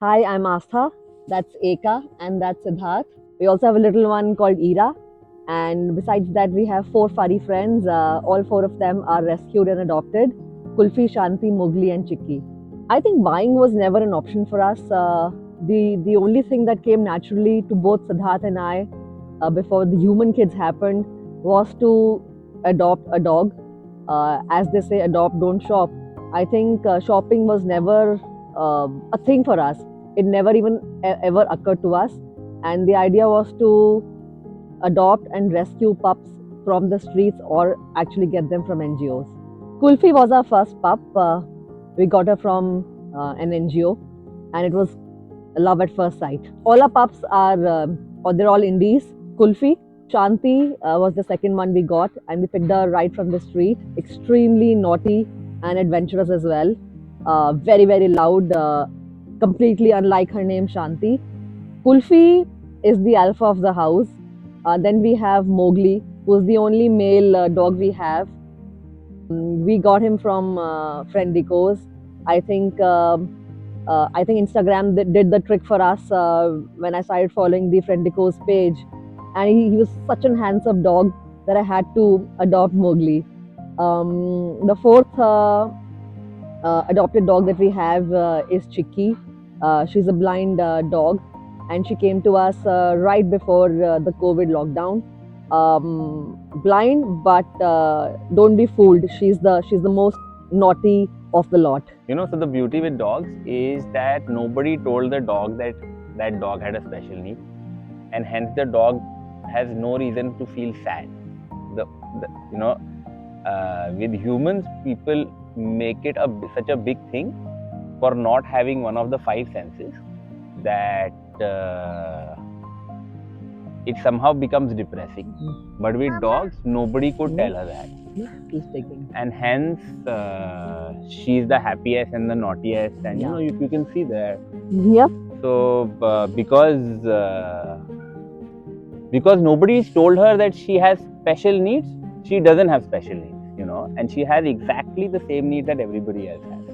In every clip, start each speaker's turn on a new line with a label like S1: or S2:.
S1: Hi, I'm Astha. That's Eka, and that's Siddharth. We also have a little one called Ira. And besides that, we have four furry friends. All four of them are rescued and adopted: Kulfi, Shanti, Mowgli, and Chicky. I think buying was never an option for us. The only thing that came naturally to both Siddharth and I before the human kids happened was to adopt a dog. As they say, adopt, don't shop. I think shopping was never a thing for us. It never even ever occurred to us. And the idea was to adopt and rescue pups from the streets or actually get them from NGOs. Kulfi was our first pup. We got her from an NGO, and it was love at first sight. All our pups are, or they're all indies. Kulfi, Shanti was the second one we got, and we picked her right from the street. Extremely naughty and adventurous as well. Very, very loud, completely unlike her name, Shanti. Kulfi is the alpha of the house. Then we have Mowgli, who's the only male dog we have. We got him from Friendicos. I think I think Instagram did the trick for us when I started following the Friendicos page, and he was such an handsome dog that I had to adopt Mowgli. The fourth adopted dog that we have is Chicky. She's a blind dog, and she came to us right before the COVID lockdown. Blind, but don't be fooled. She's the most naughty of the lot.
S2: So the beauty with dogs is that nobody told the dog that that dog had a special need, and hence the dog has no reason to feel sad. The, the you know, with humans, people make it such a big thing for not having one of the five senses that it somehow becomes depressing. But with dogs, nobody could tell her that.
S1: He's taking.
S2: And hence she's the happiest and the naughtiest, and
S1: Yeah.
S2: you can see there.
S1: Yep.
S2: So because nobody's told her that she has special needs, she doesn't have special needs, and she has exactly the same needs that everybody else has.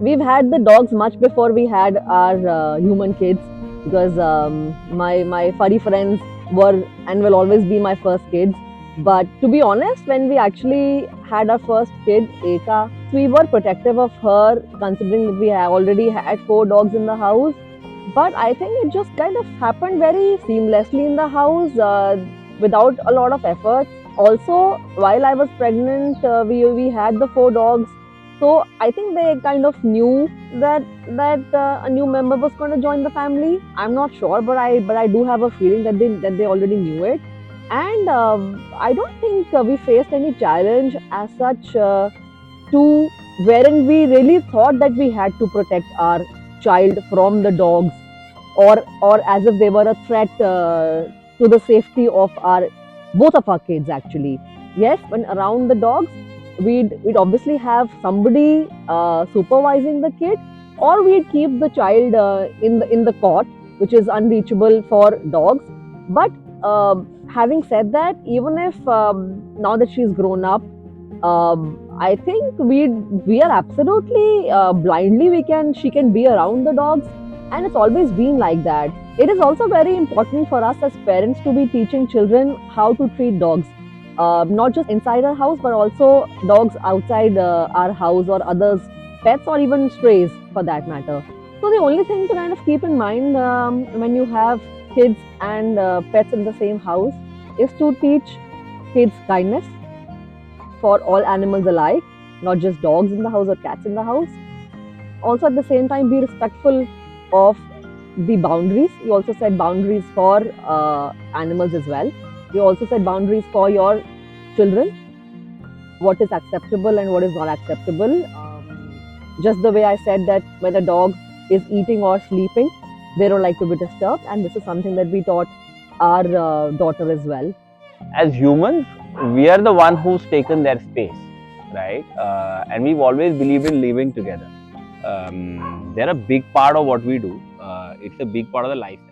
S1: We've had the dogs much before we had our human kids, because my furry friends were and will always be my first kids. But to be honest, when we actually had our first kid, Eka, we were protective of her, considering that we already had four dogs in the house. But I think it just kind of happened very seamlessly in the house, without a lot of effort. Also, while I was pregnant, we had the four dogs, so I think they kind of knew that a new member was going to join the family. I'm not sure, but I do have a feeling that they already knew it. And I don't think we faced any challenge as such, to wherein we really thought that we had to protect our child from the dogs, or as if they were a threat to the safety of our both of our kids. Actually, yes, when around the dogs, we'd obviously have somebody supervising the kid, or we'd keep the child in the cot, which is unreachable for dogs. But having said that, even if now that she's grown up, I think we are absolutely blindly she can be around the dogs, and it's always been like that. It is also very important for us as parents to be teaching children how to treat dogs, not just inside our house, but also dogs outside our house, or others, pets, or even strays for that matter. So the only thing to kind of keep in mind when you have kids and pets in the same house is to teach kids kindness for all animals alike, not just dogs in the house or cats in the house. Also, at the same time, be respectful of the boundaries. You also set boundaries for animals as well. You also set boundaries for your children, what is acceptable and what is not acceptable. Just the way I said that when a dog is eating or sleeping, they don't like to be disturbed, and this is something that we taught our daughter as well.
S2: As humans, we are the one who's taken their space, right? And we've always believed in living together. They're a big part of what we do. It's a big part of the lifestyle.